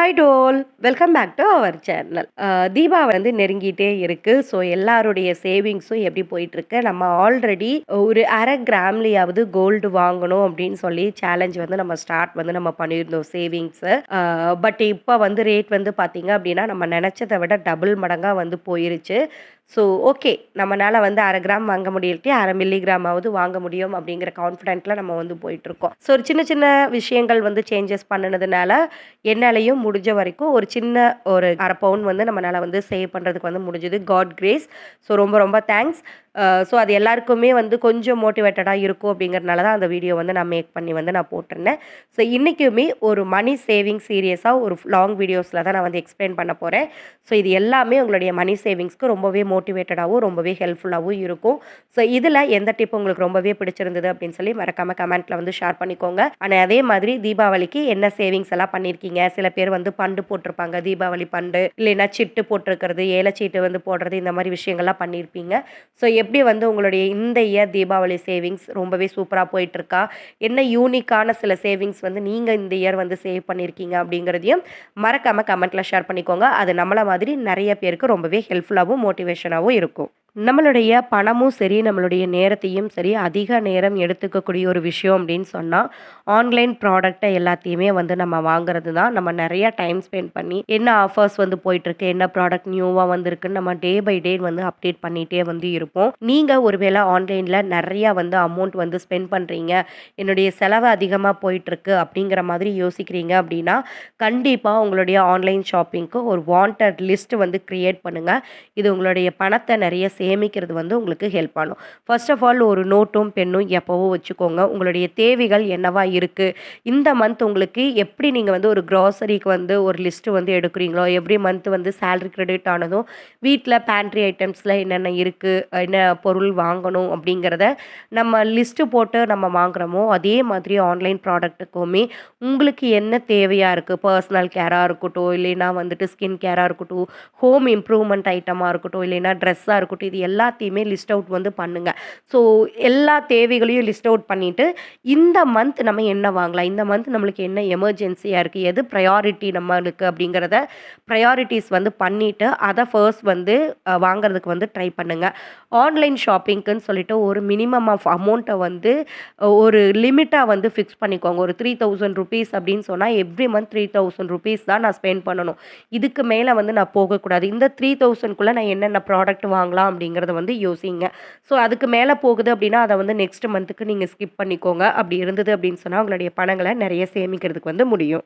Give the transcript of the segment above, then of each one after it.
Hi to all welcome back to our channel. Deepavali வந்து நெருங்கிட்டே இருக்கு. ஸோ எல்லாருடைய சேவிங்ஸும் எப்படி போயிட்டு இருக்கு, நம்ம ஆல்ரெடி ஒரு அரை கிராம்லயாவது கோல்டு வாங்கணும் அப்படின்னு சொல்லி சேலஞ்ச் வந்து நம்ம பண்ணியிருந்தோம் சேவிங்ஸை. பட் இப்போ வந்து ரேட் வந்து பார்த்தீங்க அப்படின்னா நம்ம நினச்சதை விட டபுள் மடங்காக வந்து போயிருச்சு. ஸோ ஓகே, நம்மளால வந்து அரை கிராம் வாங்க முடியலட்டி அரை மில்லிகிராமாவது வாங்க முடியும் அப்படிங்கிற கான்ஃபிடென்ட்டில் நம்ம வந்து போயிட்டுருக்கோம். ஸோ ஒரு சின்ன சின்ன விஷயங்கள் வந்து சேஞ்சஸ் பண்ணினதுனால என்னாலையும் முடிஞ்ச வரைக்கும் ஒரு சின்ன ஒரு அரை பவுன் வந்து நம்மளால வந்து சேவ் பண்ணுறதுக்கு வந்து முடிஞ்சது. God grace. ஸோ ரொம்ப ரொம்ப தேங்க்ஸ். ஸோ அது எல்லாருக்குமே வந்து கொஞ்சம் மோட்டிவேட்டடாக இருக்கும் அப்படிங்கிறதுனால தான் அந்த வீடியோ வந்து நான் மேக் பண்ணி வந்து நான் போட்டிருந்தேன். ஸோ இன்றைக்குமே ஒரு மணி சேவிங் சீரியஸாக ஒரு லாங் வீடியோஸில் தான் நான் வந்து எக்ஸ்பிளைன் பண்ண போகிறேன். ஸோ இது எல்லாமே உங்களுடைய மணி சேவிங்ஸ்க்கு ரொம்பவே மோட்டிவேட்டடாகவும் ரொம்பவே ஹெல்ப்ஃபுல்லாகவும் இருக்கும். ஸோ இதில் எந்த டிப் உங்களுக்கு ரொம்பவே பிடிச்சிருந்தது அப்படின்னு சொல்லி மறக்காமல் கமெண்ட்டில் வந்து ஷேர் பண்ணிக்கோங்க. ஆனால் அதே மாதிரி தீபாவளிக்கு என்ன சேவிங்ஸ் எல்லாம் பண்ணியிருக்கீங்க, சில பேர் வந்து பண்டு போட்டிருப்பாங்க, தீபாவளி பண்டு இல்லைன்னா சிட்டு போட்டிருக்கிறது, ஏலச்சீட்டு வந்து போடுறது, இந்த மாதிரி விஷயங்கள்லாம் பண்ணியிருப்பீங்க. ஸோ எப்படி வந்து உங்களுடைய இந்த இயர் தீபாவளி சேவிங்ஸ் ரொம்பவே சூப்பராக போயிட்டுருக்கா, என்ன யூனிக்கான சில சேவிங்ஸ் வந்து நீங்கள் இந்த இயர் வந்து சேவ் பண்ணியிருக்கீங்க அப்படிங்கிறதையும் மறக்காமல் கமெண்ட்டில் ஷேர் பண்ணிக்கோங்க. அது நம்மள மாதிரி நிறைய பேருக்கு ரொம்பவே ஹெல்ப்ஃபுல்லாகவும் மோட்டிவேஷனாகவும் இருக்கும். நம்மளுடைய பணமும் சரி, நம்மளுடைய நேரத்தையும் சரி, அதிக நேரம் எடுத்துக்கக்கூடிய ஒரு விஷயம் அப்படின்னு சொன்னால் ஆன்லைன் ப்ராடக்ட்டை எல்லாத்தையுமே வந்து நம்ம வாங்குறது தான். நம்ம நிறையா டைம் ஸ்பெண்ட் பண்ணி என்ன ஆஃபர்ஸ் வந்து போயிட்டுருக்கு, என்ன ப்ராடக்ட் நியூவாக வந்திருக்குன்னு நம்ம டே பை டே வந்து அப்டேட் பண்ணிகிட்டே வந்து இருப்போம். நீங்கள் ஒருவேளை ஆன்லைனில் நிறையா வந்து அமௌண்ட் வந்து ஸ்பெண்ட் பண்ணுறீங்க, என்னுடைய செலவு அதிகமாக போயிட்டுருக்கு அப்படிங்கிற மாதிரி யோசிக்கிறீங்க அப்படின்னா கண்டிப்பாக உங்களுடைய ஆன்லைன் ஷாப்பிங்க்கு ஒரு வாண்டட் லிஸ்ட் வந்து க்ரியேட் பண்ணுங்கள். இது உங்களுடைய பணத்தை நிறைய சேமிக்கிறது வந்து உங்களுக்கு ஹெல்ப் பண்ணும். ஃபர்ஸ்ட் ஆஃப் ஆல் ஒரு நோட்டும் பென்னும் எப்போவும் வச்சுக்கோங்க. உங்களுடைய தேவைகள் என்னவா இருக்குது, இந்த மந்த் உங்களுக்கு எப்படி நீங்கள் வந்து ஒரு க்ராசரிக்கு வந்து ஒரு லிஸ்ட்டு வந்து எடுக்கிறீங்களோ, எவ்ரி மந்த் வந்து சேலரி கிரெடிட் ஆனதும் வீட்டில் பேண்ட்ரி ஐட்டம்ஸில் என்னென்ன இருக்குது, என்ன பொருள் வாங்கணும் அப்படிங்கிறத நம்ம லிஸ்ட்டு போட்டு நம்ம வாங்குகிறோமோ அதே மாதிரி ஆன்லைன் ப்ராடக்ட்டுக்குமே உங்களுக்கு என்ன தேவையாக இருக்குது, பர்சனல் கேராக இருக்கட்டும், இல்லைன்னா வந்துட்டு ஸ்கின் கேராக இருக்கட்டும், ஹோம் இம்ப்ரூவ்மெண்ட் ஐட்டமாக இருக்கட்டும், இல்லைன்னா ட்ரெஸ்ஸாக இருக்கட்டும், இது எல்லாத்தையுமே லிஸ்ட் அவுட் வந்து பண்ணுங்கள். ஸோ எல்லா தேவைகளையும் லிஸ்ட் அவுட் பண்ணிவிட்டு இந்த மந்த் நம்ம என்ன வாங்கலாம், இந்த மந்த் நம்மளுக்கு என்ன எமர்ஜென்சியாக இருக்குது, எது ப்ரையாரிட்டி நம்மளுக்கு அப்படிங்கிறத ப்ரையாரிட்டிஸ் வந்து பண்ணிவிட்டு அதை ஃபர்ஸ்ட் வந்து வாங்குறதுக்கு வந்து ட்ரை பண்ணுங்கள். ஆன்லைன் ஷாப்பிங்க்குன்னு சொல்லிட்டு ஒரு மினிமம் ஆஃப் அமௌண்ட்டை வந்து ஒரு லிமிட்டாக வந்து ஃபிக்ஸ் பண்ணிக்கோங்க. ஒரு 3000 ருபீஸ் அப்படின்னு சொன்னால் எவ்ரி மந்த் 3000 ருபீஸ் தான் நான் ஸ்பெண்ட் பண்ணணும். இதுக்கு மேலே வந்து நான் போகக்கூடாது. இந்த 3000க்குள்ளே நான் என்னென்ன ப்ராடக்ட் வாங்கலாம் அப்படிங்கிறத வந்து யோசிங்க. ஸோ அதுக்கு மேலே போகுது அப்படின்னா அதை வந்து நெக்ஸ்ட் மந்த்துக்கு நீங்கள் ஸ்கிப் பண்ணிக்கோங்க. அப்படி இருந்தது அப்படின்னு சொன்னால் உங்களுடைய பணங்களை நிறைய சேமிக்கிறதுக்கு வந்து முடியும்.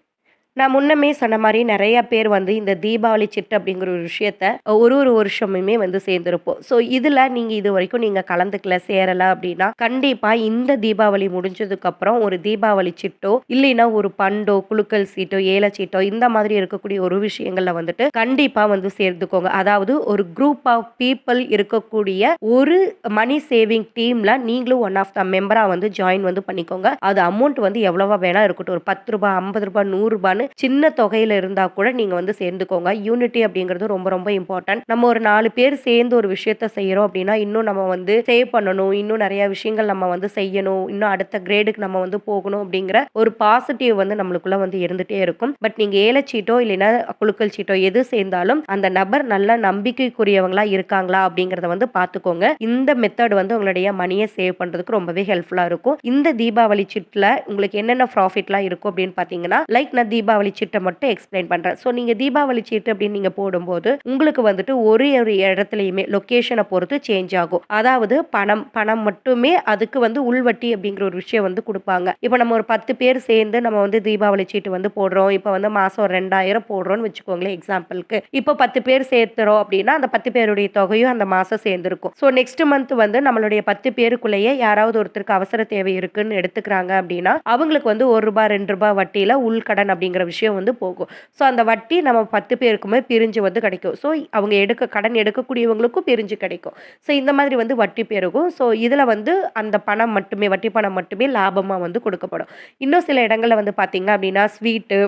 நான் முன்னமே சொன்ன மாரி நெறைய பேர் வந்து இந்த தீபாவளி சிட்டு அப்படிங்கிற ஒரு விஷயத்த ஒரு ஒரு வருஷமுமே வந்து சேர்ந்திருப்போம். ஸோ இதில நீங்க இதுவரைக்கும் நீங்க கலந்துக்கல, சேரல அப்படின்னா, கண்டிப்பா இந்த தீபாவளி முடிஞ்சதுக்கப்புறம் ஒரு தீபாவளி சிட்டோ, இல்லைன்னா ஒரு பண்டோ, குலுக்கல் சீட்டோ, ஏலச்சீட்டோ இந்த மாதிரி இருக்கக்கூடிய ஒரு விஷயங்கள்ல வந்துட்டு கண்டிப்பா வந்து சேர்ந்துக்கோங்க. அதாவது ஒரு குரூப் ஆஃப் பீப்பிள் இருக்கக்கூடிய ஒரு மணி சேவிங் டீம்ல நீங்களும் ஒன் ஆஃப் த மெம்பரா வந்து ஜாயின் வந்து பண்ணிக்கோங்க. அது அமௌண்ட் வந்து எவ்வளவா வேணா இருக்கட்டும். ஒரு ரூ. 10 ரூ. 50 ரூ. 100 சின்ன தொகையில இருந்தா கூட நீங்க வந்து சேர்ந்துக்கோங்க. யூனிட்டி அப்படிங்கிறது ரொம்ப ரொம்ப இம்பார்ட்டன்ட். நம்ம ஒரு 4 பேர் சேர்ந்து ஒரு விஷயத்த செய்றோம் அப்படின்னா, இன்னும் நம்ம வந்து சேவ் பண்ணணும். இன்னும் நிறைய விஷயங்கள் நம்ம வந்து செய்யணும். இன்னும் அடுத்த கிரேடுக்கு நம்ம வந்து போகணும் அப்படிங்கிற ஒரு பாசிட்டிவ் வந்து நம்மளுக்குள்ள வந்து இருந்துட்டே இருக்கும். பட் நீங்க ஏலச்சீட்டோ இல்லைன்னா குலுக்கல் சீட்டோ எது சேர்ந்தாலும் அந்த நபர் நல்ல நம்பிக்கைக்குரியவங்களா இருக்காங்களா அப்படிங்கிறத வந்து பார்த்துக்கோங்க. இந்த மெத்தட் வந்து உங்களுடைய மணியை சேவ் பண்றதுக்கு ரொம்பவே ஹெல்ப்ஃபுல்லா இருக்கும். இந்த தீபாவளி சிட்ல உங்களுக்கு என்னென்ன ப்ராஃபிட்லாம் இருக்கும் அப்படின்னு பார்த்தீங்கன்னா, லைக் நான் தீபாவளி சீட்டை மட்டும் எக்ஸ்பிளைன் பண்றேன். ஸோ நீங்க தீபாவளி சீட்டு அப்படின்னு நீங்க போடும்போது உங்களுக்கு வந்துட்டு ஒரு ஒரு இடத்துலயுமே லொகேஷனை பொறுத்து சேஞ்ச் ஆகும். அதாவது பணம் பணம் மட்டுமே அதுக்கு வந்து உள்வட்டி அப்படிங்கிற ஒரு விஷயம் வந்து கொடுப்பாங்க. இப்போ நம்ம ஒரு 10 பேர் சேர்ந்து நம்ம வந்து தீபாவளி சீட்டு வந்து போடுறோம். இப்போ வந்து மாசம் 2000 போடுறோம்னு வச்சுக்கோங்களேன் எக்ஸாம்பிளுக்கு. இப்போ 10 பேர் சேர்த்துறோம் அப்படின்னா அந்த 10 பேருடைய தொகையும் அந்த மாசம் சேர்ந்திருக்கும். ஸோ நெக்ஸ்ட் மந்த் வந்து நம்மளுடைய 10 பேருக்குள்ளேயே யாராவது ஒருத்தருக்கு அவசர தேவை இருக்குன்னு எடுத்துக்கிறாங்க அப்படின்னா அவங்களுக்கு வந்து ரூ. 1 ரூ. 2 வட்டியில உள்கடன் அப்படிங்கிற விஷயம் வந்து போகும். ஸோ அந்த வட்டி நம்ம 10 பேருக்குமே பிரிஞ்சு வந்து கிடைக்கும். ஸோ அவங்க கடன் எடுக்கக்கூடியவங்களுக்கும் பிரிஞ்சு கிடைக்கும். ஸோ இந்த மாதிரி வந்து வட்டி பெருகும். ஸோ இதில வந்து அந்த பணம் மட்டுமே வட்டி பணம் மட்டுமே லாபமா வந்து கொடுக்கப்படும். இன்னும் சில இடங்கள்ல வந்து பார்த்தீங்க அப்படின்னா ஸ்வீட்டு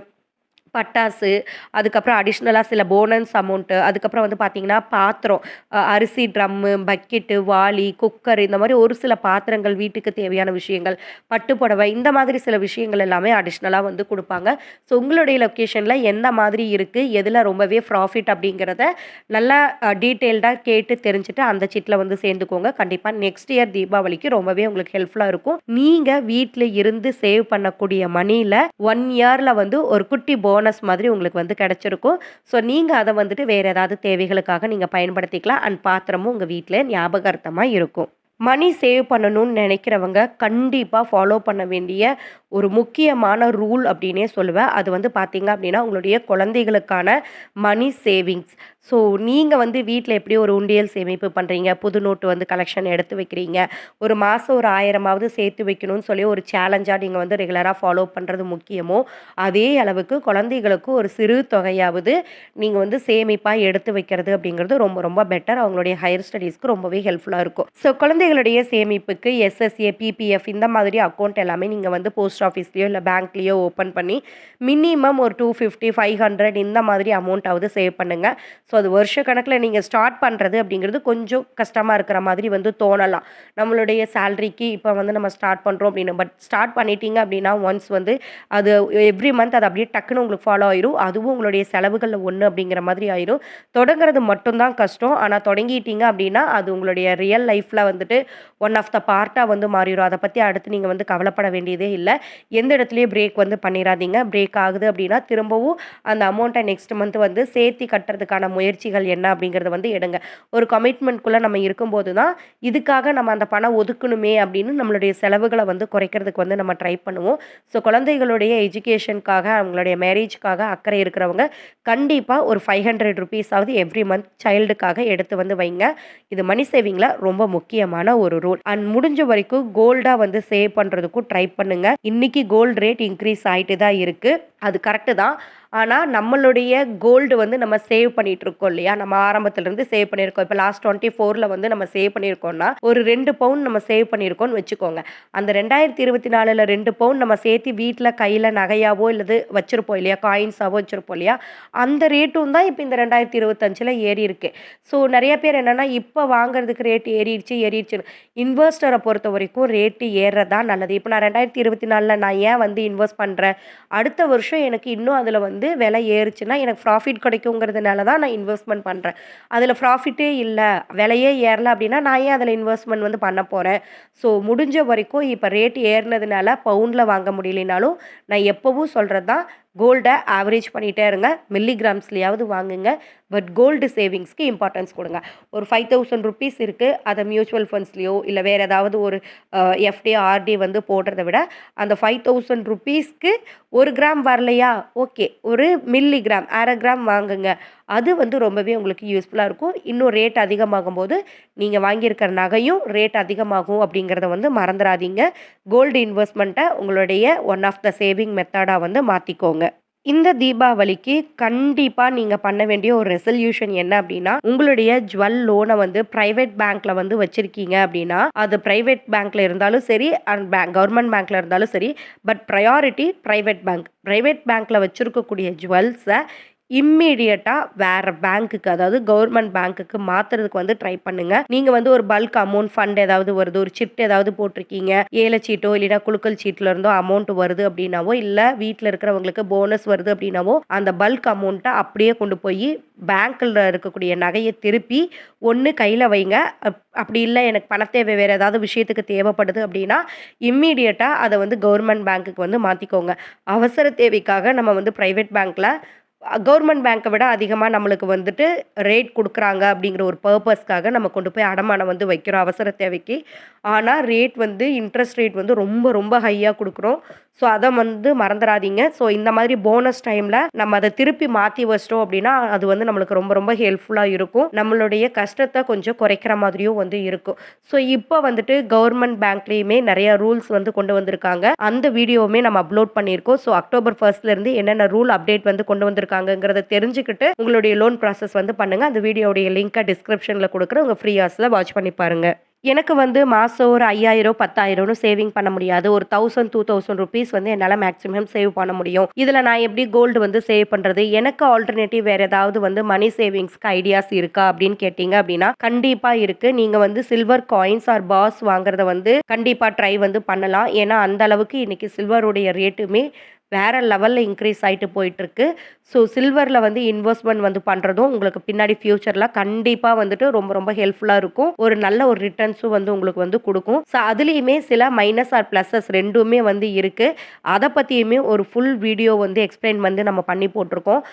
பட்டாசு, அதுக்கப்புறம் அடிஷ்னலா சில போனஸ் அமௌண்ட்டு, அதுக்கப்புறம் வந்து பார்த்தீங்கன்னா, பாத்திரம் அரிசி ட்ரம்மு, பக்கெட்டு, வாளி, குக்கர் இந்த மாரி ஒரு சில பாத்திரங்கள், வீட்டுக்கு தேவையான விஷயங்கள், பட்டு புடவை இந்த மாதிரி சில விஷயங்கள் எல்லாமே அடிஷ்னலா வந்து குடுப்பாங்க. ஸோ உங்களுடைய லொக்கேஷன்ல எந்த மாதிரி இருக்கு, எதுல ரொம்பவே ப்ராஃபிட் அப்படிங்கிறத நல்லா டீட்டெயில்டா கேட்டு தெரிஞ்சுட்டு அந்த சிட்ல வந்து சேர்ந்துக்கோங்க. கண்டிப்பா நெக்ஸ்ட் இயர் தீபாவளிக்கு ரொம்பவே உங்களுக்கு ஹெல்ப்ஃபுல்லா இருக்கும். நீங்க வீட்ல இருந்து சேவ் பண்ணக்கூடிய மணில 1 இயர்ல வந்து ஒரு குட்டி போனஸ் மாதிரி உங்களுக்கு வந்து கிடைச்சிருக்கும். ஸோ நீங்க அத வந்துட்டு வேற ஏதாவது தேவைகளுக்காக நீங்க பயன்படுத்திக்கலாம். அண்ட் பாத்திரமும் உங்க வீட்ல ஞாபகார்த்தமா இருக்கும். மணி சேவ் பண்ணணும்னு நினைக்கிறவங்க கண்டிப்பா ஃபாலோ பண்ண வேண்டிய ஒரு முக்கியமான ரூல் அப்படின்னே சொல்லுவேன். அது வந்து பார்த்தீங்க அப்படின்னா, உங்களுடைய குழந்தைகளுக்கான மணி சேவிங்ஸ். ஸோ நீங்க வந்து வீட்ல எப்படி ஒரு உண்டியல் சேமிப்பு பண்றீங்க, புது நோட்டு வந்து கலெக்ஷன் எடுத்து வைக்கிறீங்க, ஒரு மாசம் ஒரு 1000மாவது சேர்த்து வைக்கணும்னு சொல்லி ஒரு சேலஞ்சா நீங்க வந்து ரெகுலரா ஃபாலோ பண்றது முக்கியமோ, அதே அளவுக்கு குழந்தைகளுக்கு ஒரு சிறு தொகையாவது நீங்க வந்து சேமிப்பா எடுத்து வைக்கிறது அப்படிங்கிறது ரொம்ப ரொம்ப பெட்டர். அவங்களுடைய ஹையர் ஸ்டடீஸ்க்கு ரொம்பவே ஹெல்ப்ஃபுல்லா இருக்கும். ஸோ குழந்தைகளுடைய சேமிப்புக்கு எஸ்எஸ்ஏ, பிபிஎஃப் இந்த மாதிரி அக்கவுண்ட் எல்லாமே நீங்க வந்து போஸ்ட் ஆஃபீஸ்லயோ இல்ல பேங்க்லயோ ஓப்பன் பண்ணி மினிமம் ஒரு 250, 500 இந்த மாதிரி அமௌண்ட்டாவது சேவ் பண்ணுங்க. ஸோ அது வருஷ கணக்குல நீங்க ஸ்டார்ட் பண்றது அப்படிங்கிறது கொஞ்சம் கஷ்டமா இருக்கிற மாதிரி வந்து தோணலாம். நம்மளுடைய சேலரிக்கு இப்ப வந்து நம்ம ஸ்டார்ட் பண்றோம் அப்படின்னு. பட் ஸ்டார்ட் பண்ணிட்டீங்க அப்படின்னா, ஒன்ஸ் வந்து அது எவ்ரி மந்த் அது அப்படியே டக்குன்னு உங்களுக்கு ஃபாலோ ஆயிரும். அதுவும் உங்களுடைய செலவுகள்ல ஒண்ணு அப்படிங்கிற மாதிரி ஆயிரும். தொடங்குறது மட்டும் தான் கஷ்டம். ஆனா தொடங்கிட்டீங்க அப்படின்னா, அது உங்களுடைய ரியல் லைஃப்ல வந்துட்டு ஒன் ஆஃப் த பார்ட்டா வந்து மாறிரும். அத பத்தி அடுத்து நீங்க வந்து கவலைப்பட வேண்டியதே இல்ல. எந்த இடத்துலயும் பிரேக் வந்து பண்ணிறாதீங்க. பிரேக் ஆகுது அப்படின்னா, திரும்பவும் அந்த அமௌண்ட்ட நெக்ஸ்ட் மந்த் வந்து சேர்த்தி கட்டுறதுக்கான முயற்சிகள் என்ன அப்படிங்கிறத வந்து எடுங்க. ஒரு கமிட்மெண்ட்குள்ள நம்ம இருக்கும்போது தான், இதுக்காக நம்ம அந்த பணம் ஒதுக்கணுமே அப்படின்னு நம்மளுடைய செலவுகள வந்து குறைக்கிறதுக்கு வந்து நம்ம ட்ரை பண்ணுவோம். ஸோ குழந்தைகளுடைய எஜுகேஷனுக்காக, அவங்களுடைய மேரேஜ்க்காக அக்கறை இருக்கிறவங்க, கண்டிப்பா ஒரு ₹500 ஆவது எவ்ரி மந்த் சைல்டுக்காக எடுத்து வந்து வைங்க. இது மணி சேவிங்ல ரொம்ப முக்கியமான ஒரு ரூல். அண்ட் முடிஞ்ச வரைக்கும் கோல்டா வந்து சேவ் பண்றதுக்கும் ட்ரை பண்ணுங்க. இன்னைக்கு கோல்ட் ரேட் இன்க்ரீஸ் ஆயிட்டு தான் இருக்கு. அது கரெக்ட்டு தான். ஆனா, நம்மளுடைய கோல்டு வந்து நம்ம சேவ் பண்ணிட்டு இருக்கோம் இல்லையா? நம்ம ஆரம்பத்திலருந்து சேவ் பண்ணியிருக்கோம். இப்ப லாஸ்ட் 24ல வந்து நம்ம சேவ் பண்ணியிருக்கோம்னா, ஒரு 2 பவுண்ட் நம்ம சேவ் பண்ணியிருக்கோம்னு வச்சுக்கோங்க. அந்த 2024ல 2 பவுண்ட் நம்ம சேர்த்து வீட்ல கையில நகையாவோ இல்லது வச்சிருப்போம் இல்லையா? காயின்ஸாவோ வச்சிருப்போம் இல்லையா? அந்த ரேட்டும் தான் இப்ப இந்த 2025ல ஏறியிருக்கு. ஸோ நெறைய பேர் என்னன்னா, இப்ப வாங்குறதுக்கு ரேட் ஏறிடுச்சுன்னு. இன்வெஸ்டர பொறுத்தவரைக்கும் ரேட்டு ஏறுறது தான் நல்லது. இப்ப நான் 2024ல நான் ஏன் வந்து இன்வெஸ்ட் பண்றேன்? அடுத்த வருஷம் எனக்கு இன்னும் அதுல வந்து விலை ஏறுச்சுன்னா, எனக்கு ப்ராஃபிட் கிடைக்குங்கிறதுனால தான் நான் இன்வெஸ்ட்மென்ட் பண்றேன். அதுல ப்ராஃபிட்டே இல்ல, விலையே ஏறல அப்டின்னா, நான் ஏன் அதுல இன்வெஸ்ட்மென்ட் வந்து பண்ண போறேன்? ஸோ முடிஞ்ச வரைக்கும் இப்ப ரேட் ஏறுனதுனால பவுண்ட்ல வாங்க முடியலைனாலும், நான் எப்பவும் சொல்றது தான் கோல்ட ஆவரேஜ் பண்ணிட்டே இருங்க. மில்லிகிராம்ஸ்லயாவது வாங்குங்க. பட் கோல்டு சேவிங்ஸ்க்கு இம்பார்ட்டன்ஸ் குடுங்க. ஒரு ₹5000 இருக்கு. அத மியூச்சுவல் ஃபண்ட்ஸ்லயோ இல்ல வேற ஏதாவது ஒரு எஃப்டி, ஆர்டி வந்து போடுறத விட, அந்த ₹5000க்கு 1 கிராம் வரலையா? ஓகே. ஒரு மில்லிகிராம் 1/2 கிராம் வாங்குங்க. அது வந்து ரொம்பவே உங்களுக்கு யூஸ்ஃபுல்லா இருக்கும். இன்னும் ரேட் அதிகமாகும்போது, நீங்க வாங்கியிருக்கிற நகையும் ரேட் அதிகமாகும் அப்படிங்கிறத வந்து மறந்துறாதீங்க. கோல்டு இன்வெஸ்ட்மெண்ட்ட உங்களுடைய ஒன் ஆஃப் த சேவிங் மெத்தடா வந்து மாத்திக்கோங்க. இந்த தீபாவளிக்கு கண்டிப்பா நீங்க பண்ண வேண்டிய ஒரு ரெசல்யூஷன் என்ன அப்டின்னா, உங்களுடைய ஜுவல் லோன வந்து பிரைவேட் பேங்க்ல வந்து வச்சிருக்கீங்க அப்டின்னா, அது பிரைவேட் பேங்க்ல இருந்தாலும் சரி, அண்ட் கவர்ன்மெண்ட் பேங்க்ல இருந்தாலும் சரி, but priority private bank. Private பேங்க்ல வச்சிருக்கக்கூடிய ஜுவல்ஸ இம்மீடியட்டா வேற பேங்க்குக்கு, அதாவது கவர்ன்மெண்ட் பேங்க்குக்கு மாத்துறதுக்கு வந்து ட்ரை பண்ணுங்க. நீங்க வந்து ஒரு பல்க் அமௌண்ட் ஃபண்ட் ஏதாவது வருது, ஒரு சிட் ஏதாவது போட்டிருக்கீங்க, ஏல சீட்டோ இல்லைனா குலுக்கல் சீட்ல இருந்தோ அமௌண்ட் வருது அப்படின்னாவோ, இல்ல வீட்ல இருக்கிறவங்களுக்கு போனஸ் வருது அப்படின்னாவோ, அந்த பல்க் அமௌண்ட்ட அப்படியே கொண்டு போய் பேங்க்ல இருக்கக்கூடிய நகைய திருப்பி ஒண்ணு கையில வைங்க. அப்படி இல்ல எனக்கு பணத்தேவை வேற ஏதாவது விஷயத்துக்கு தேவைப்படுது அப்படின்னா, இம்மீடியட்டா அத வந்து கவர்ன்மெண்ட் பேங்க்குக்கு வந்து மாத்திக்கோங்க. அவசர தேவைக்காக நம்ம வந்து பிரைவேட் பேங்க்ல கவர்மெண்ட் பேங்க்க விட அதிகமா நம்மளுக்கு வந்துட்டு ரேட் குடுக்குறாங்க அப்படிங்கிற ஒரு பர்ப்பஸ்க்காக நம்ம கொண்டு போய் அடமானம் வந்து வைக்கிறோம் அவசர தேவைக்கு. ஆனா ரேட் வந்து இன்ட்ரெஸ்ட் ரேட் வந்து ரொம்ப ரொம்ப ஹையா குடுக்குறோம். ஸோ அத வந்து மறந்துறாதீங்க. ஸோ இந்த மாதிரி போனஸ் டைம்ல நம்ம அத திருப்பி மாத்தி வச்சுட்டோம் அப்படின்னா, அது வந்து நம்மளுக்கு ரொம்ப ரொம்ப ஹெல்ப்ஃபுல்லா இருக்கும். நம்மளுடைய கஷ்டத்த கொஞ்சம் குறைக்கிற மாதிரியும் வந்து இருக்கும். ஸோ இப்ப வந்துட்டு கவர்மெண்ட் பேங்க்லயுமே நெறைய ரூல்ஸ் வந்து கொண்டு வந்திருக்காங்க. அந்த வீடியோவுமே நம்ம அப்லோட் பண்ணியிருக்கோம். ஸோ அக்டோபர் 1 இருந்து என்னென்ன ரூல் அப்டேட் வந்து கொண்டு வந்திருக்காங்கங்கிறத தெரிஞ்சுக்கிட்டு, உங்களுடைய லோன் ப்ராசஸ் வந்து பண்ணுங்க. அந்த வீடியோவுடைய லிங்க்க டிஸ்கிரிப்ஷன்ல குடுக்குறேன். உங்க ஃப்ரீ ஹார்ஸ்ல வாட்ச் பண்ணி பாருங்க. எனக்கு வந்து மாசம் ஒரு 5000 10,000ன்னு சேவிங் பண்ண முடியாது. ஒரு 1000 2000 ரூப்பீஸ் வந்து என்னால மேக்ஸிமம் சேவ் பண்ண முடியும். இதுல நான் எப்படி கோல்டு வந்து சேவ் பண்றது? எனக்கு ஆல்டர்னேட்டிவ் வேற ஏதாவது வந்து மணி சேவிங்ஸ்க்கு ஐடியாஸ் இருக்கா? அப்படின்னு கேட்டீங்க அப்படின்னா, கண்டிப்பா இருக்கு. நீங்க வந்து சில்வர் காயின்ஸ் ஆர் பார்ஸ் வாங்குறத வந்து கண்டிப்பா ட்ரை வந்து பண்ணலாம். ஏன்னா, அந்த அளவுக்கு இன்னைக்கு சில்வருடைய ரேட்டுமே வேற லெவல்ல இன்க்ரீஸ் ஆயிட்டு போயிட்டுருக்கு. ஸோ சில்வர்ல வந்து இன்வெஸ்ட்மென்ட் வந்து பண்றதும் உங்களுக்கு பின்னாடி ஃபியூச்சர்ல கண்டிப்பா வந்துட்டு ரொம்ப ரொம்ப ஹெல்ப்ஃபுல்லா இருக்கும். ஒரு நல்ல ஒரு ரிட்டர்ன்ஸும் வந்து உங்களுக்கு வந்து குடுக்கும். ஸோ அதுலயுமே சில மைனஸ் ஆர் பிளஸஸ் 2மே வந்து இருக்கு. அத பத்தியுமே ஒரு ஃபுல் வீடியோ வந்து எக்ஸ்பிளைன் வந்து நம்ம பண்ணி போட்டுருக்கோம்.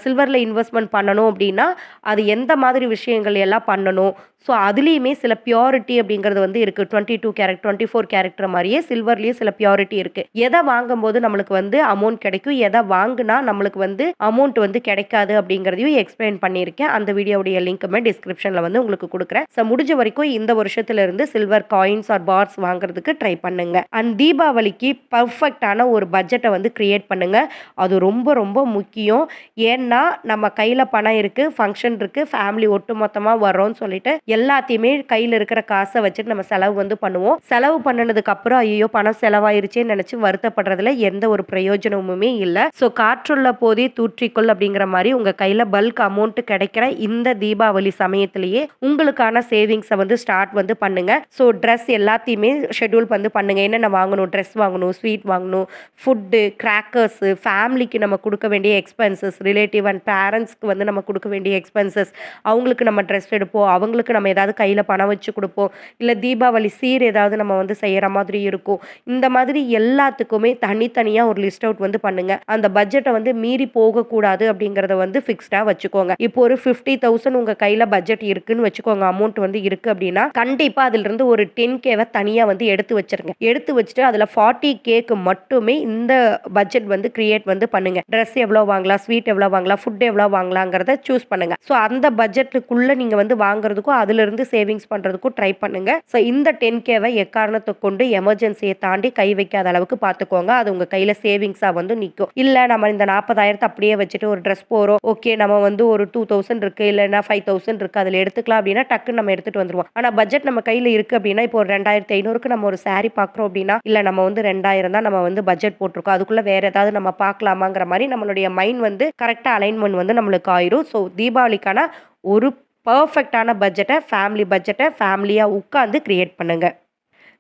சில்வர்ல இன்வெஸ்ட்மென்ட் பண்ணணும் அப்டின்னா, அது எந்த மாதிரி விஷயங்கள் எல்லாம் பண்ணணும்? ஸோ அதுலயுமே சில பியூரிட்டி அப்படிங்கிறது வந்து இருக்கு. 22 கேரட், 24 கேரக்டர் மாரியே சில்வர்லயும் சில பியூரிட்டி இருக்கு. எத வாங்கும்போது நம்மளுக்கு வந்து அமௌண்ட் கிடைக்கும், எத வாங்குனா நம்மளுக்கு வந்து அமௌண்ட் வந்து கிடைக்காது அப்படிங்கிறதையும் எக்ஸ்பிளைன் பண்ணியிருக்கேன். அந்த வீடியோவுடைய லிங்க்குமே டிஸ்கிரிப்ஷன்ல வந்து உங்களுக்கு குடுக்குறேன். ஸோ முடிஞ்ச வரைக்கும் இந்த வருஷத்துல இருந்து சில்வர் காயின்ஸ் ஆர் பார்ஸ் வாங்குறதுக்கு ட்ரை பண்ணுங்க. அண்ட் தீபாவளிக்கு பெர்ஃபெக்ட்டான ஒரு பட்ஜெட்ட வந்து கிரியேட் பண்ணுங்க. அது ரொம்ப ரொம்ப முக்கியம். ஏன்னா, நம்ம கையில பணம் இருக்கு, ஃபங்ஷன் இருக்கு, ஃபேமிலி ஒட்டுமொத்தமா வர்றோம்ன்னு சொல்லிட்டு எல்லாத்தையுமே கையில இருக்கிற காச வச்சுட்டு நம்ம செலவு வந்து பண்ணுவோம். செலவு பண்ணுனதுக்கு அப்புறம் ஐயய்யோ! பணம் செலவாயிருச்சேன்னு நெனச்சு வருத்தப்படுறதுல எந்த ஒரு பிரயோஜனமுமே இல்ல. ஸோ காற்றுள்ள போதே தூற்றிக்கொள் அப்படிங்கிற மாரி உங்க கையில பல்க் அமௌண்ட் கிடைக்கிற இந்த தீபாவளி சமயத்திலேயே உங்களுக்கான சேவிங்ஸ வந்து ஸ்டார்ட் வந்து பண்ணுங்க. ஸோ ட்ரெஸ் எல்லாத்தையுமே ஷெட்யூல் வந்து பண்ணுங்க. என்னென்ன வாங்கணும்? ட்ரெஸ் வாங்கணும், ஸ்வீட் வாங்கணும், ஃபுட்டு, கிராக்கர்ஸு, ஃபேமிலிக்கு நம்ம குடுக்க வேண்டிய எக்ஸ்பென்சஸ், ரிலேட்டிவ் அண்ட் பேரண்ட்ஸ்க்கு வந்து நம்ம குடுக்க வேண்டிய எக்ஸ்பென்சஸ், அவங்களுக்கு நம்ம ட்ரெஸ் எடுப்போம். அவங்களுக்கு நம்ம ஏதாவது கையில பணம் வச்சு குடுப்போம். இல்ல தீபாவளி சீர் ஏதாவது நம்ம வந்து செய்யற மாதிரி இருக்கும். இந்த மாதிரி எல்லாத்துக்குமே தனித்தனியா ஒரு லிஸ்ட் அவுட் வந்து பண்ணுங்க. அந்த பட்ஜெட்ட வந்து மீறி போகக்கூடாது அப்படிங்கிறத வந்து ஃபிக்ஸ்டா வச்சுக்கோங்க. இப்போ ஒரு 50,000 உங்க கையில பட்ஜெட் இருக்குன்னு வச்சுக்கோங்க. அமௌண்ட் வந்து இருக்கு அப்படின்னா, கண்டிப்பா அதிலிருந்து ஒரு 10Kவ தனியா வந்து எடுத்து வச்சுருங்க. எடுத்து வச்சுட்டு அதுல 40Kக்கு மட்டுமே இந்த பட்ஜெட் வந்து கிரியேட் வந்து பண்ணுங்க. ட்ரெஸ் எவ்வளோ வாங்கலாம்? ஸ்வீட் எவ்வளோ வாங்கலாம்? ஃபுட் எவ்வளோ வாங்கலாங்கிறத சூஸ் பண்ணுங்க. ஸோ அந்த பட்ஜெட்டுக்குள்ள நீங்க வந்து வாங்குறதுக்கும், அதிலிருந்து சேவிங்ஸ் பண்றதுக்கும் ட்ரை பண்ணுங்க. ஸோ இந்த 10Kவ எக்காரணத்த கொண்டு எமர்ஜென்சிய தாண்டி கை வைக்காத அளவுக்கு பார்த்துக்கோங்க. அது உங்க கையில சேவிங்ஸா வந்து நிக்கும். இல்ல நம்ம இந்த 40,000 அப்படியே வச்சுட்டு ஒரு ட்ரெஸ் போறோம். ஓகே நம்ம வந்து ஒரு 2000 இருக்கு, இல்லன்னா 5000 இருக்கு. அதுல எடுத்துக்கலாம் அப்படின்னா, டக்குன்னு நம்ம எடுத்துட்டு வந்துருவோம். ஆனா பட்ஜெட் நம்ம கையில இருக்கு அப்படின்னா, இப்போ ஒரு 2500க்கு நம்ம ஒரு சாரி பார்க்குறோம் அப்படின்னா, இல்ல நம்ம வந்து 2000 தான் நம்ம வந்து பட்ஜெட் போட்டுருக்கோம். அதுக்குள்ள வேற ஏதாவது நம்ம பார்க்கலாமாங்கிற மாரி நம்மளுடைய மைண்ட் வந்து கரெக்ட்டா அலைன்மென்ட் வந்து நம்மளுக்கு ஆயிரும். ஸோ தீபாவளிக்கான ஒரு பெர்ஃபெக்ட்டான பட்ஜெட்ட ஃபேமிலியா உட்கார்ந்து கிரியேட் பண்ணுங்க.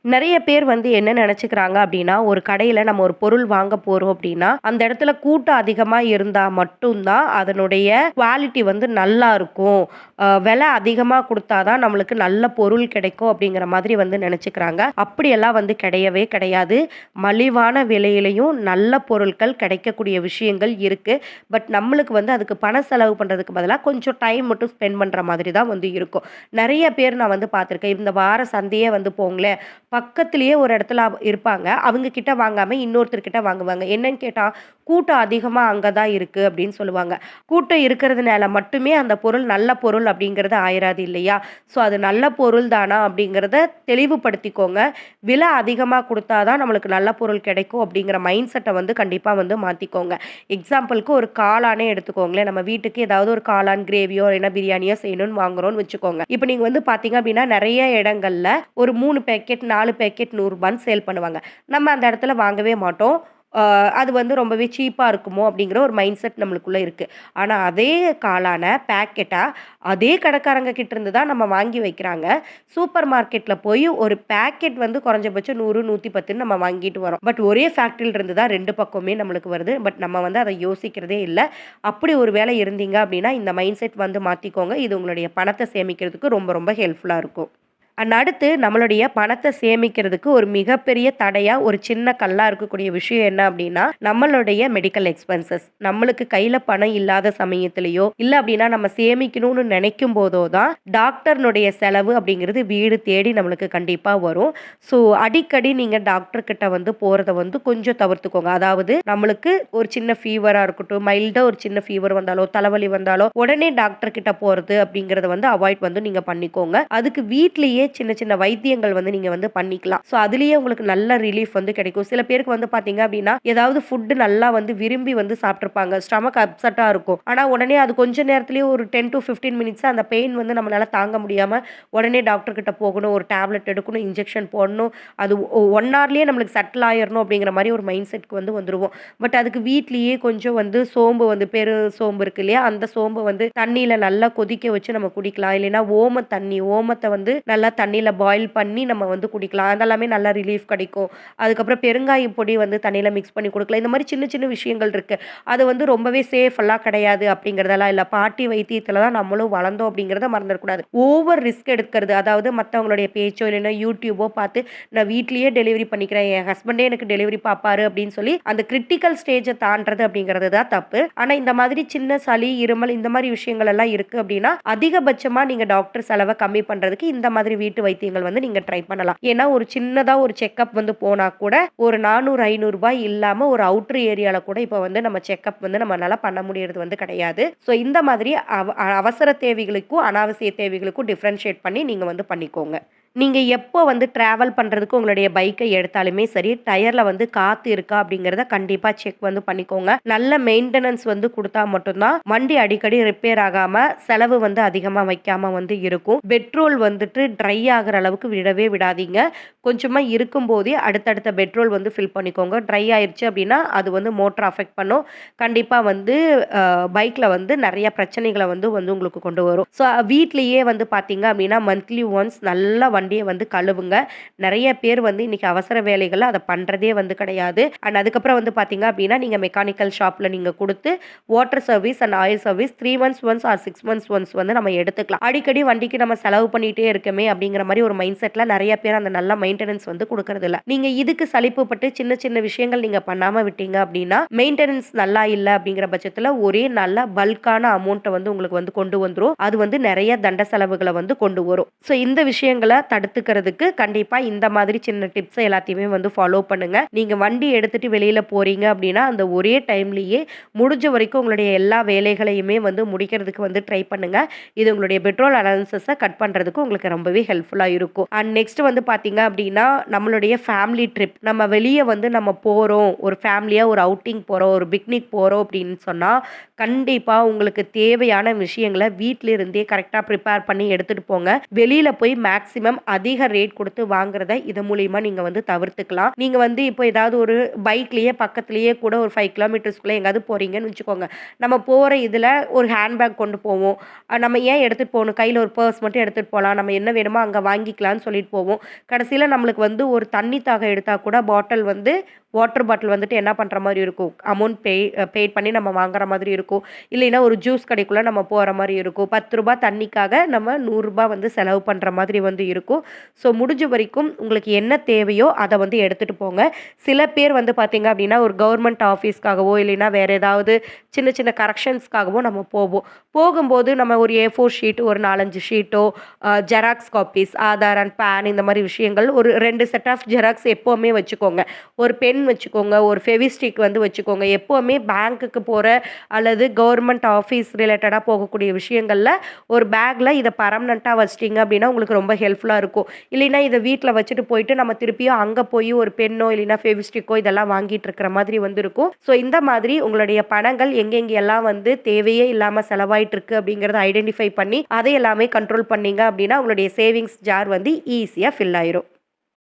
நெறைய பேர் வந்து என்ன நெனச்சுக்கிறாங்க அப்டின்னா, ஒரு கடையில நம்ம ஒரு பொருள் வாங்க போறோம் அப்டின்னா, அந்த இடத்துல கூட்டம் அதிகமா இருந்தா மட்டும் தான் அதனுடைய குவாலிட்டி வந்து நல்லா இருக்கும். விலை அதிகமா குடுத்தா தான் நம்மளுக்கு நல்ல பொருள் கிடைக்கும் அப்டிங்கிற மாதிரி வந்து நெனச்சுக்கிறாங்க. அப்படியெல்லாம் வந்து கிடையவே கிடையாது. மலிவான விலையிலயும் நல்ல பொருட்கள் கிடைக்கக்கூடிய விஷயங்கள் இருக்கு. பட் நம்மளுக்கு வந்து அதுக்கு பண செலவு பண்றதுக்கு பதிலா கொஞ்சம் டைம் மட்டும் ஸ்பெண்ட் பண்ற மாதிரி தான் வந்து இருக்கும். நெறைய பேர் நான் வந்து பார்த்துருக்கேன். இந்த வார சந்தையே வந்து போங்களேன், பக்கத்திலேயே ஒரு இடத்துல இருப்பாங்க. அவங்க கிட்ட வாங்காம இன்னொருத்தர் கிட்ட வாங்குவாங்க. என்னன்னு கேட்டா, "கூட்டம் அதிகமா அங்க தான் இருக்கு" அப்படின்னு சொல்லுவாங்க. கூட்டம் இருக்கிறதுனால மட்டுமே அந்த பொருள் நல்ல பொருள் அப்படிங்கிறது ஆயிராது இல்லையா? ஸோ அது நல்ல பொருள் தானா அப்படிங்கிறத தெளிவுபடுத்திக்கோங்க. விலை அதிகமா குடுத்தா தான் நம்மளுக்கு நல்ல பொருள் கிடைக்கும் அப்படிங்கிற மைண்ட் செட்ட வந்து கண்டிப்பா வந்து மாத்திக்கோங்க. எக்ஸாம்பிள்க்கு ஒரு காளானே எடுத்துக்கோங்களேன். நம்ம வீட்டுக்கு ஏதாவது ஒரு காளான் கிரேவியோ, இல்லைன்னா பிரியாணியோ செய்யணும்னு வாங்குறோம்னு வச்சுக்கோங்க. இப்ப நீங்க வந்து பார்த்தீங்க அப்படின்னா, நெறைய இடங்கள்ல ஒரு 3 பேக்கெட் 4 பேக்கெட் ரூ. 100ன்னு சேல் பண்ணுவாங்க. நம்ம அந்த இடத்துல வாங்கவே மாட்டோம். அ அது வந்து ரொம்பவே சீப்பா இருக்குமோ அப்படிங்கிற ஒரு மைண்ட் செட் நம்மளுக்குள்ள இருக்கு. ஆனா அதே காளான பேக்கெட்டா அதே கடைக்காரங்க கிட்ட இருந்து தான் நம்ம வாங்கி வைக்கிறாங்க. சூப்பர் மார்க்கெட்ல போய் ஒரு பேக்கெட் வந்து குறைஞ்சபட்சம் 100, 110ன்னு நம்ம வாங்கிட்டு வரோம். பட் ஒரே ஃபேக்டரில இருந்து தான் 2 பக்கமுமே நம்மளுக்கு வருது. பட் நம்ம வந்து அத யோசிக்கிறதே இல்ல. அப்படி ஒரு வேளை இருந்தீங்க அப்படின்னா, இந்த மைண்ட் செட் வந்து மாத்திக்கோங்க. இது உங்களுடைய பணத்த சேமிக்கிறதுக்கு ரொம்ப ரொம்ப ஹெல்ப்ஃபுல்லா இருக்கும். அடுத்து நம்மளுடைய பணத்த சேமிக்கிறதுக்கு ஒரு மிகப்பெரிய தடையா, ஒரு சின்ன கல்லா இருக்கக்கூடிய விஷயம் என்ன அப்டின்னா, நம்மளுடைய மெடிக்கல் எக்ஸ்பென்சஸ். நம்மளுக்கு கையில பணம் இல்லாத சமயத்திலயோ, இல்ல அப்டின்னா நம்ம சேமிக்கணும்னு நெனைக்கும் போதோ தான், டாக்டர்னுடைய செலவு அப்டிங்கிறது வீடு தேடி நம்மளுக்கு கண்டிப்பா வரும். ஸோ அடிக்கடி நீங்க டாக்டர் கிட்ட வந்து போறத வந்து கொஞ்சம் தவிர்த்துக்கோங்க. அதாவது நம்மளுக்கு ஒரு சின்ன ஃபீவரா இருக்கட்டும், மைல்டா ஒரு சின்ன ஃபீவர் வந்தாலோ, தலைவலி வந்தாலோ, உடனே டாக்டர் கிட்ட போறது அப்டிங்கிறத வந்து அவாய்ட் வந்து நீங்க பண்ணிக்கோங்க. அதுக்கு வீட்லயே சின்ன சின்ன வைத்தியங்கள் வந்து நீங்க வந்து பண்ணிக்கலாம். ஸோ அதிலேயே உங்களுக்கு நல்ல ரிலீஃப் வந்து கிடைக்கும். சில பேருக்கு வந்து பார்த்தீங்க அப்படின்னா, ஏதாவது ஃபுட் நல்லா வந்து விரும்பி வந்து சாப்பிட்டுருப்பாங்க. ஸ்டமக் அப்செட்டா இருக்கும். ஆனா உடனே அது கொஞ்ச நேரத்திலேயே ஒரு 10 டூ 15 மினிட்ஸ் அந்த பெயின் வந்து நம்மளால தாங்க முடியாம, உடனே டாக்டர் கிட்ட போகணும். ஒரு டேப்லெட் எடுக்கணும், இன்ஜெக்ஷன் போடணும். அது 1 ஹார்லயே நம்மளுக்கு செட்டில் ஆயிரணும் அப்படிங்கிற மாரி ஒரு மைண்ட் செட்க்கு வந்து வந்துருவோம். பட் அதுக்கு வீட்லயே கொஞ்சம் வந்து சோம்பு வந்து சோம்பு இருக்கு இல்லையா? அந்த சோம்ப வந்து தண்ணீல நல்லா கொதிக்க வச்சு நம்ம குடிக்கலாம். இல்லைன்னா ஓம தண்ணி, ஓமத்த வந்து நல்லா தண்ணீல பாயில் பண்ணி நம்ம வந்து குடிக்கலாம். அதெல்லாமே நல்லா ரிலீஃப் கிடைக்கும். அதுக்கப்புறம் பெருங்காய பொடி வந்து தண்ணீல மிக்ஸ் பண்ணி குடுக்கலாம். இந்த மாரி சின்ன சின்ன விஷயங்கள் இருக்கு. அது வந்து ரொம்பவே சேஃப் எல்லாம் கிடையாது அப்படிங்கிறதெல்லாம் இல்ல. பாட்டி வைத்தியத்தில தான் நம்மளும் வளர்ந்தோம் அப்படிங்கிறத மறந்துடக்கூடாது. ஓவர் ரிஸ்க் எடுக்கிறது, அதாவது மத்தவங்களுடைய பேச்சோ இல்லைன்னா யூடியூபோ பார்த்து நான் வீட்லயே டெலிவரி பண்ணிக்கிறேன். என் ஹஸ்பண்டே எனக்கு டெலிவரி பார்ப்பாரு அப்படின்னு சொல்லி அந்த கிரிட்டிக்கல் ஸ்டேஜ தாண்டுறது அப்படிங்கிறது தான் தப்பு. ஆனா இந்த மாதிரி சின்ன சளி, இருமல் இந்த மாரி விஷயங்கள் எல்லாம் இருக்கு அப்படின்னா, அதிகபட்சமா நீங்க டாக்டர் செலவ கம்மி பண்றதுக்கு இந்த மாதிரி வீட்டு வைத்தியங்கள் வந்து நீங்க ட்ரை பண்ணலாம். ஏன்னா ஒரு சின்னதா ஒரு செக்கப் வந்து போனா கூட ஒரு 400, 500 ரூபாய் இல்லாம ஒரு அவுட்டர் ஏரியால கூட இப்ப வந்து நம்ம செக்கப் வந்து நம்மனால பண்ண முடியறது வந்து கிடையாது. ஸோ இந்த மாதிரி அவசர தேவைகளுக்கும், அனாவசிய தேவைகளுக்கும் டிஃபரன்ஷியேட் பண்ணி நீங்க வந்து பண்ணிக்கோங்க. நீங்க எப்போ வந்து டிராவல் பண்றதுக்கு உங்களுடைய பைக்க எடுத்தாலுமே சரி, டயர்ல வந்து காத்து இருக்கா அப்படிங்கிறத கண்டிப்பா செக் வந்து பண்ணிக்கோங்க. நல்ல மெயின்டெனன்ஸ் வந்து குடுத்தா மட்டும் தான் வண்டி அடிக்கடி ரிப்பேர் ஆகாம, செலவு வந்து அதிகமா வைக்காம வந்து இருக்கும். பெட்ரோல் வந்துட்டு ட்ரை ஆகுற அளவுக்கு விடவே விடாதீங்க. கொஞ்சமா இருக்கும்போதே அடுத்தடுத்த பெட்ரோல் வந்து ஃபில் பண்ணிக்கோங்க. ட்ரை ஆயிருச்சு அப்படின்னா, அது வந்து மோட்டர அஃபெக்ட் பண்ணும். கண்டிப்பா வந்து பைக்ல வந்து நெறைய பிரச்சனைகள வந்து வந்து உங்களுக்கு கொண்டு வரும். ஸோ வீட்லயே வந்து பார்த்தீங்க அப்படின்னா, மந்த்லி ஒன்ஸ் நல்லா வண்டிய வந்து கழுவுங்க. நெறைய பேர் வந்து இன்னைக்கு அவசர வேலைகள்ல அத பண்றதே வந்து கிடையாது. அண்ட் அதுக்கப்புறம் வந்து பார்த்தீங்க அப்படின்னா, நீங்க மெக்கானிக்கல் ஷாப்ல நீங்க குடுத்து water service and oil service 3 months once or 6 months once வந்து நம்ம எடுத்துக்கலாம். அடிக்கடி வண்டிக்கு நம்ம செலவு பண்ணிட்டே இருக்கமே அப்படிங்கிற மாரி ஒரு மைண்ட் செட்ல நெறைய பேர் அந்த நல்ல மெயின்டனன்ஸ் வந்து குடுக்கறதில்ல. நீங்க இதுக்கு சலிப்புப்பட்டு சின்ன சின்ன விஷயங்கள் நீங்க பண்ணாம விட்டீங்க அப்படின்னா, மெயின்டனன்ஸ் நல்லா இல்ல அப்படிங்கிற பட்சத்துல ஒரே நல்ல பல்க்கான அமௌண்ட்ட வந்து உங்களுக்கு வந்து கொண்டு வந்துரும். அது வந்து நெறைய தண்ட செலவுகள வந்து கொண்டு வரும். ஸோ இந்த விஷயங்கள தடுத்துக்கிறதுக்கு கண்டிப்பா இந்த மாதிரி சின்ன டிப்ஸ் எல்லாத்தையுமே வந்து ஃபாலோ பண்ணுங்க. நீங்க வண்டி எடுத்துட்டு வெளியில போறீங்க அப்படின்னா, அந்த ஒரே டைம்லயே முடிஞ்ச வரைக்கும் உங்களுடைய எல்லா வேலைகளையுமே வந்து முடிக்கிறதுக்கு வந்து ட்ரை பண்ணுங்க. இது உங்களுடைய பெட்ரோல் அலவன்சஸ கட் பண்றதுக்கு உங்களுக்கு ரொம்பவே ஹெல்ப்ஃபுல்லா இருக்கும். அண்ட் நெக்ஸ்ட் வந்து பார்த்தீங்க அப்படின்னா, நம்மளுடைய ஃபேமிலி ட்ரிப் நம்ம வெளிய வந்து நம்ம போறோம். ஒரு ஃபேமிலியா ஒரு அவுட்டிங் போறோம், ஒரு பிக்னிக் போறோம் அப்படின்னு சொன்னா, கண்டிப்பா உங்களுக்கு தேவையான விஷயங்கள வீட்ல இருந்தே கரெக்ட்டா பிரிப்பேர் பண்ணி எடுத்துட்டு போங்க. வெளியில போய் மேக்ஸிமம் அதிக ரேட் குடுத்து வாங்குறத இது மூலியமா நீங்க வந்து தவிர்த்துக்கலாம். நீங்க வந்து இப்போ ஏதாவது ஒரு பைக்லயே பக்கத்திலேயே கூட ஒரு 5 கிலோமீட்டர்ஸ்குள்ள எங்கேயாவது போறீங்கன்னு வச்சுக்கோங்க. நம்ம போற இதுல ஒரு ஹேண்ட் பேக் கொண்டு போவோம். நம்ம ஏன் எடுத்துட்டு போணும்? கையில ஒரு பர்ஸ் மட்டும் எடுத்துட்டு போலாம். நம்ம என்ன வேணுமோ அங்க வாங்கிக்கலாம்னு சொல்லிட்டு போவோம். கடைசியில நம்மளுக்கு வந்து ஒரு தண்ணி தாகம் எடுத்தா கூட பாட்டில் வந்து வாட்டர் பாட்டில் வந்துட்டு என்ன பண்ற மாரி இருக்கும்? அமௌண்ட் பெய்ட் பண்ணி நம்ம வாங்குற மாதிரி இருக்கும். இல்லைன்னா ஒரு ஜூஸ் கடைக்குள்ள நம்ம போற மாரி இருக்கும். ரூ. 10 தண்ணிக்காக நம்ம ரூ. 100 வந்து செலவு பண்ற மாதிரி வந்து இருக்கும். ஸோ முடிஞ்ச வரைக்கும் உங்களுக்கு என்ன தேவையோ அத வந்து எடுத்துட்டு போங்க. சில பேர் வந்து பார்த்தீங்க அப்படின்னா, ஒரு கவர்மெண்ட் ஆஃபீஸ்க்காகவோ இல்லைன்னா வேற ஏதாவது சின்ன சின்ன கரெக்ஷன்ஸ்க்காகவோ நம்ம போவோம். போகும்போது நம்ம ஒரு A4 ஷீட் ஒரு 4, 5 ஷீட்டோ, xerox copies, Aadhaar and PAN இந்த மாரி விஷயங்கள் ஒரு 2 செட் ஆஃப் ஜெராக்ஸ் எப்பவுமே வச்சுக்கோங்க. ஒரு பென் வச்சுக்கோங்க, ஒரு ஃபெவிஸ்டிக் வந்து வச்சுக்கோங்க. எப்பவுமே பேங்க்குக்கு போற அல்லது கவர்மெண்ட் ஆஃபீஸ் ரிலேட்டடா போகக்கூடிய விஷயங்கள்ல ஒரு பேக்ல இத பெர்மனன்ட்டா வச்சுட்டீங்க அப்படின்னா, உங்களுக்கு ரொம்ப ஹெல்ப்ஃபுல்லா இருக்கும். இல்லைன்னா இத வீட்ல வச்சுட்டு போயிட்டு நம்ம திருப்பியும் அங்க போய் ஒரு பென்னோ இல்லைன்னா ஃபெவிஸ்டிக்கோ இதெல்லாம் வாங்கிட்டு இருக்கிற மாதிரி வந்து இருக்கும். ஸோ இந்த மாதிரி உங்களுடைய பணங்கள் எங்கெங்கெல்லாம் வந்து தேவையே இல்லாம செலவாயிட்டு இருக்கு அப்படிங்கிறத ஐடென்டிஃபை பண்ணி, அதை எல்லாமே கண்ட்ரோல் பண்ணீங்க அப்படின்னா, உங்களுடைய சேவிங்ஸ் ஜார் வந்து ஈஸியா ஃபில் ஆயிரும்.